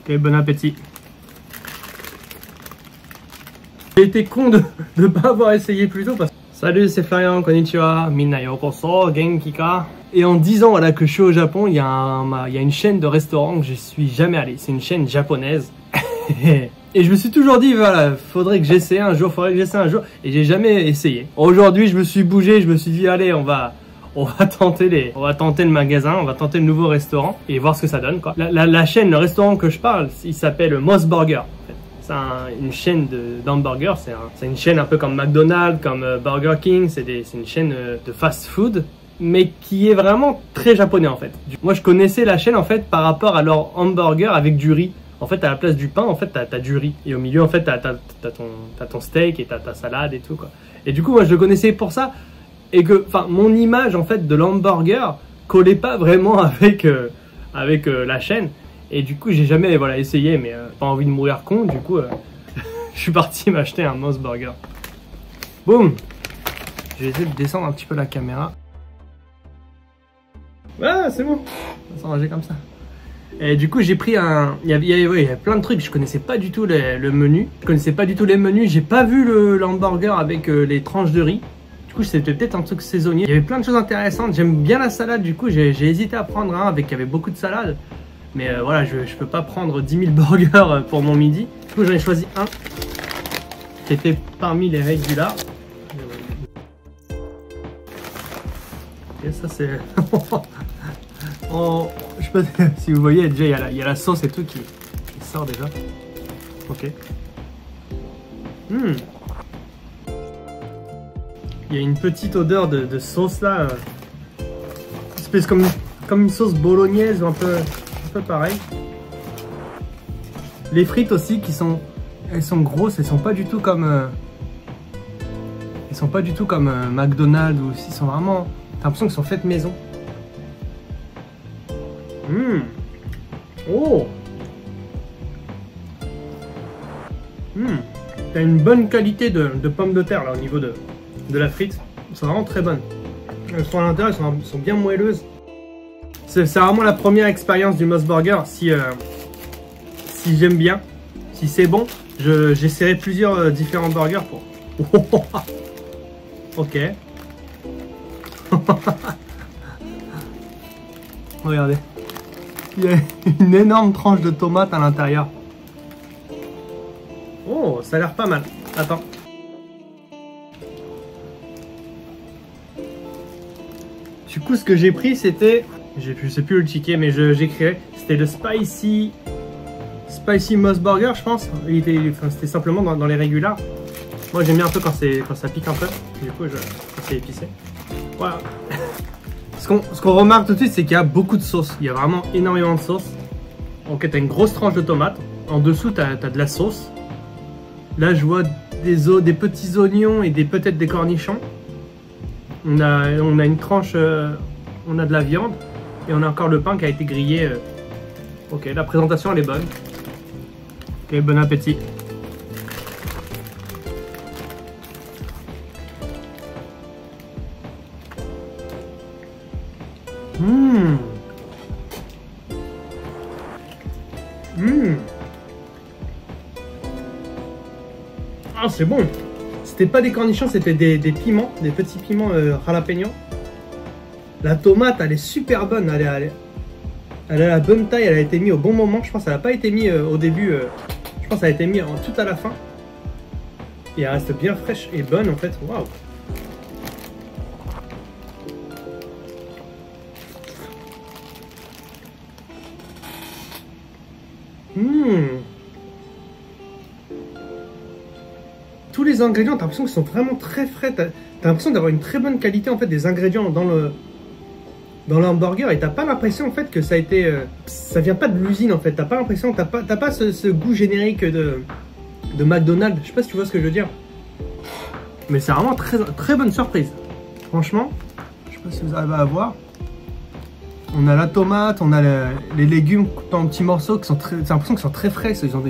Ok, bon appétit. J'ai été con de ne pas avoir essayé plus tôt parce que... Salut, c'est Florian, konnichiwa, minna yokoso, genki ka. Et en 10 ans voilà, que je suis au Japon, il y a une chaîne de restaurants que je suis jamais allé. C'est une chaîne japonaise. Et je me suis toujours dit, voilà, faudrait que j'essaie un jour. Et j'ai jamais essayé. Aujourd'hui, je me suis bougé, je me suis dit, allez, on va tenter le magasin, on va tenter le nouveau restaurant et voir ce que ça donne, quoi. La chaîne, le restaurant que je parle, il s'appelle Moss Burger. En fait. C'est une chaîne d'hamburgers, c'est une chaîne un peu comme McDonald's, comme Burger King, c'est une chaîne de fast food, mais qui est vraiment très japonais en fait. Moi je connaissais la chaîne en fait par rapport à leur hamburger avec du riz. En fait à la place du pain, en fait t'as du riz. Et au milieu en fait t'as ton steak et t'as ta salade et tout quoi. Et du coup moi je le connaissais pour ça. Et que mon image en fait de l'hamburger collait pas vraiment avec la chaîne. Et du coup, j'ai jamais essayé, mais pas envie de mourir con. Du coup, je suis parti m'acheter un Moss Burger. Boum! Je vais essayer de descendre un petit peu la caméra. Voilà, c'est bon. On va s'arranger comme ça. Et du coup, j'ai pris un... Il y avait plein de trucs. Je connaissais pas du tout le menu. Je connaissais pas du tout les menus. J'ai pas vu l'hamburger avec les tranches de riz. Du coup, c'était peut-être un truc saisonnier. Il y avait plein de choses intéressantes. J'aime bien la salade. Du coup, j'ai hésité à prendre un avec beaucoup de salade. Mais voilà, je peux pas prendre 10 000 burgers pour mon midi. Du coup, j'en ai choisi un qui était parmi les régulars. Et ça, c'est... oh, je sais pas si vous voyez, déjà, il y a la sauce et tout qui sort déjà. Ok. Il y a une petite odeur de sauce là. Espèce comme une sauce bolognaise ou un peu pareil. Les frites aussi elles sont grosses, elles sont pas du tout comme McDonald's ou ils sont vraiment, t'as l'impression qu'elles sont faites maison. Oh. T'as une bonne qualité de pommes de terre là au niveau de la frite. Elles sont vraiment très bonnes. Elles sont à l'intérieur, elles sont bien moelleuses. C'est vraiment la première expérience du Moss Burger. Si j'aime bien, si c'est bon, j'essaierai plusieurs différents burgers pour... Ok. Regardez. Il y a une énorme tranche de tomate à l'intérieur. Oh, ça a l'air pas mal. Attends. Du coup, ce que j'ai pris, c'était... Je sais plus le ticket, mais j'écrirai. C'était le Spicy Moss Burger, je pense. C'était simplement dans les régulars. Moi, j'aime bien un peu quand ça pique un peu. Du coup, c'est épicé. Voilà. Ce qu'on remarque tout de suite, c'est qu'il y a beaucoup de sauce. Il y a vraiment énormément de sauce. Ok, t'as une grosse tranche de tomate. En dessous, t'as de la sauce. Là, je vois des petits oignons et peut-être des cornichons. On a une tranche... on a de la viande. Et on a encore le pain qui a été grillé. Ok, la présentation elle est bonne. Ok, bon appétit. Ah, c'est bon. C'était pas des cornichons, c'était des piments, des petits piments jalapeno. La tomate, elle est super bonne, elle a la bonne taille, elle a été mise au bon moment. Je pense qu'elle n'a pas été mise au début, je pense qu'elle a été mise tout à la fin. Et elle reste bien fraîche et bonne en fait, waouh. Tous les ingrédients, t'as l'impression qu'ils sont vraiment très frais. T'as l'impression d'avoir une très bonne qualité en fait des ingrédients dans le hamburger et t'as pas l'impression en fait que ça a été ça vient pas de l'usine en fait. T'as pas l'impression, t'as pas ce goût générique de McDonald's. Je sais pas si tu vois ce que je veux dire, mais c'est vraiment très bonne surprise. Franchement, je sais pas si vous arrivez à voir. On a la tomate, on a les légumes coupés en petits morceaux qui sont j'ai l'impression qu'ils sont très frais. Ils ont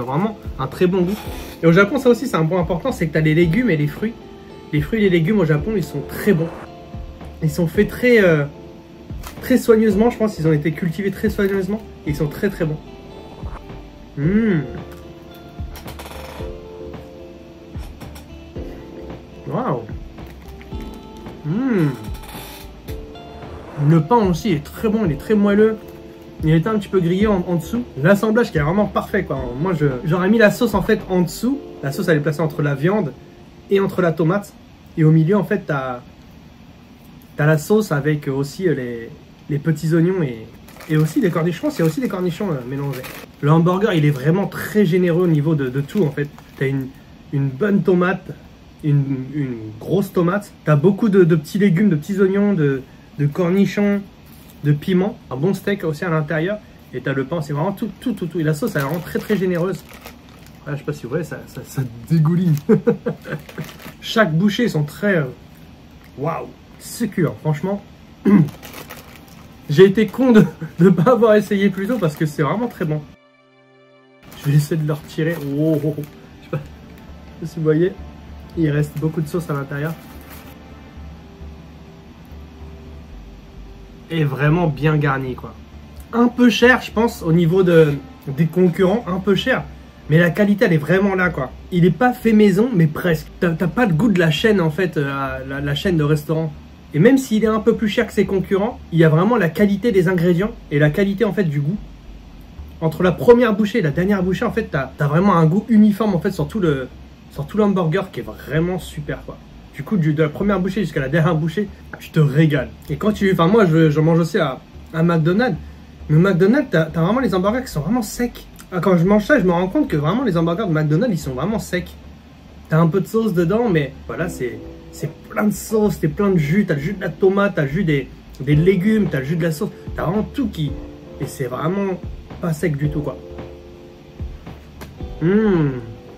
vraiment un très bon goût. Et au Japon, ça aussi c'est un point important, c'est que tu as les légumes et les fruits. Les fruits et les légumes au Japon, ils sont très bons. Ils sont faits très soigneusement, je pense. Ils ont été cultivés très soigneusement et ils sont très bons. Waouh. Le pain aussi est très bon, il est très moelleux. Il était un petit peu grillé en dessous. L'assemblage qui est vraiment parfait quoi. Moi j'aurais mis la sauce en fait en dessous. La sauce elle est placée entre la viande et entre la tomate. Et au milieu en fait t'as la sauce avec aussi les petits oignons et aussi des cornichons. C'est aussi des cornichons mélangés. Le hamburger il est vraiment très généreux au niveau de tout en fait. T'as une bonne tomate, une grosse tomate. T'as beaucoup de petits légumes, de petits oignons, de cornichons, de piment, un bon steak aussi à l'intérieur. Et t'as le pain, c'est vraiment tout. Et la sauce elle est vraiment très généreuse. Là, je sais pas si vous voyez, ça dégouline. Chaque bouchée sont très... Waouh, succulent, franchement. J'ai été con de ne pas avoir essayé plus tôt parce que c'est vraiment très bon. Je vais essayer de le retirer. Oh. Je sais pas si vous voyez, il reste beaucoup de sauce à l'intérieur. Et vraiment bien garni quoi. Un peu cher je pense au niveau des concurrents, un peu cher. Mais la qualité elle est vraiment là quoi. Il n'est pas fait maison mais presque. T'as pas le goût de la chaîne en fait, la chaîne de restaurant. Et même s'il est un peu plus cher que ses concurrents, il y a vraiment la qualité des ingrédients et la qualité en fait du goût. Entre la première bouchée et la dernière bouchée en fait t'as vraiment un goût uniforme en fait sur tout l'hamburger qui est vraiment super quoi. Du coup de la première bouchée jusqu'à la dernière bouchée, tu te régales. Et quand enfin moi je mange aussi à McDonald's. Mais McDonald's t'as vraiment les hamburgers qui sont vraiment secs. Quand je mange ça je me rends compte que vraiment les hamburgers de McDonald's ils sont vraiment secs. T'as un peu de sauce dedans mais voilà c'est plein de sauce, t'es plein de jus, t'as le jus de la tomate, t'as le jus des légumes, t'as le jus de la sauce, t'as vraiment tout qui... Et c'est vraiment pas sec du tout quoi.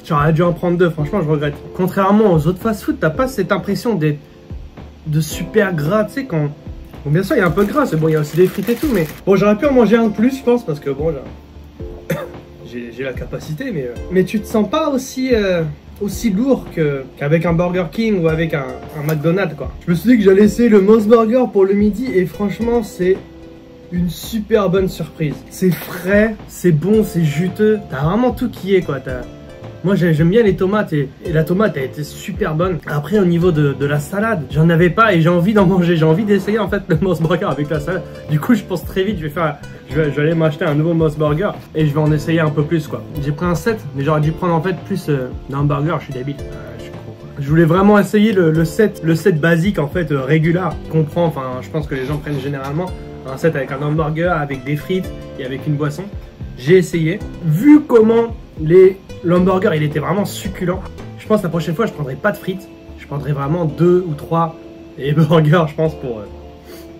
J'aurais dû en prendre deux, franchement je regrette. Contrairement aux autres fast-food, t'as pas cette impression de super gras, tu sais quand... Bon bien sûr il y a un peu de gras, c'est bon, il y a aussi des frites et tout, mais... Bon j'aurais pu en manger un de plus je pense, parce que bon j'ai la capacité, mais tu te sens pas aussi lourd qu'avec un Burger King ou avec un McDonald's quoi. Je me suis dit que j'allais essayer le Mos Burger pour le midi et franchement c'est une super bonne surprise. C'est frais, c'est bon, c'est juteux, t'as vraiment tout qui est quoi. Moi j'aime bien les tomates et la tomate a été super bonne. Après au niveau de la salade, j'en avais pas et j'ai envie d'en manger. J'ai envie d'essayer en fait le Mos Burger avec la salade. Du coup je pense très vite je vais aller m'acheter un nouveau Mos Burger et je vais en essayer un peu plus quoi. J'ai pris un set mais j'aurais dû prendre en fait plus d'un burger, je suis débile. Je voulais vraiment essayer le set basique en fait régulier qu'on prend, enfin je pense que les gens prennent généralement. Un set avec un hamburger, avec des frites et avec une boisson. J'ai essayé. Vu comment l'hamburger il était vraiment succulent, je pense que la prochaine fois je prendrai pas de frites. Je prendrai vraiment 2 ou 3 burgers je pense pour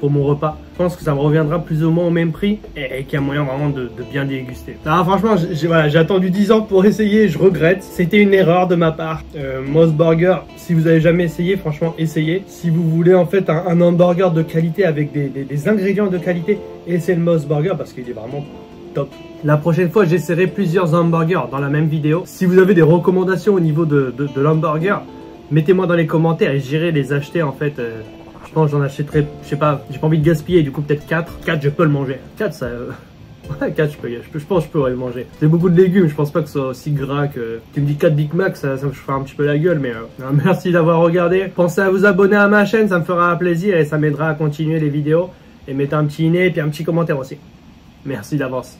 mon repas. Je pense que ça me reviendra plus ou moins au même prix et qu'il y a moyen vraiment de bien déguster. Alors franchement j'ai attendu 10 ans pour essayer, je regrette. C'était une erreur de ma part. Mos Burger, si vous avez jamais essayé, franchement essayez. Si vous voulez en fait un hamburger de qualité avec des ingrédients de qualité, essayez le Mos Burger parce qu'il est vraiment top. La prochaine fois j'essaierai plusieurs hamburgers dans la même vidéo. Si vous avez des recommandations au niveau de l'hamburger, mettez-moi dans les commentaires et j'irai les acheter en fait. Je pense que j'en achèterai, je sais pas, j'ai pas envie de gaspiller, du coup peut-être 4. 4 je peux le manger. 4 ça... Ouais 4 je pense que je peux le manger. C'est beaucoup de légumes, je pense pas que ce soit aussi gras que... Tu me dis 4 Big Mac, ça me fera un petit peu la gueule, mais... merci d'avoir regardé. Pensez à vous abonner à ma chaîne, ça me fera plaisir et ça m'aidera à continuer les vidéos. Et mettez un petit inné et puis un petit commentaire aussi. Merci d'avance.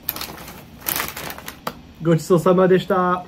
Gochi-sousama deshita.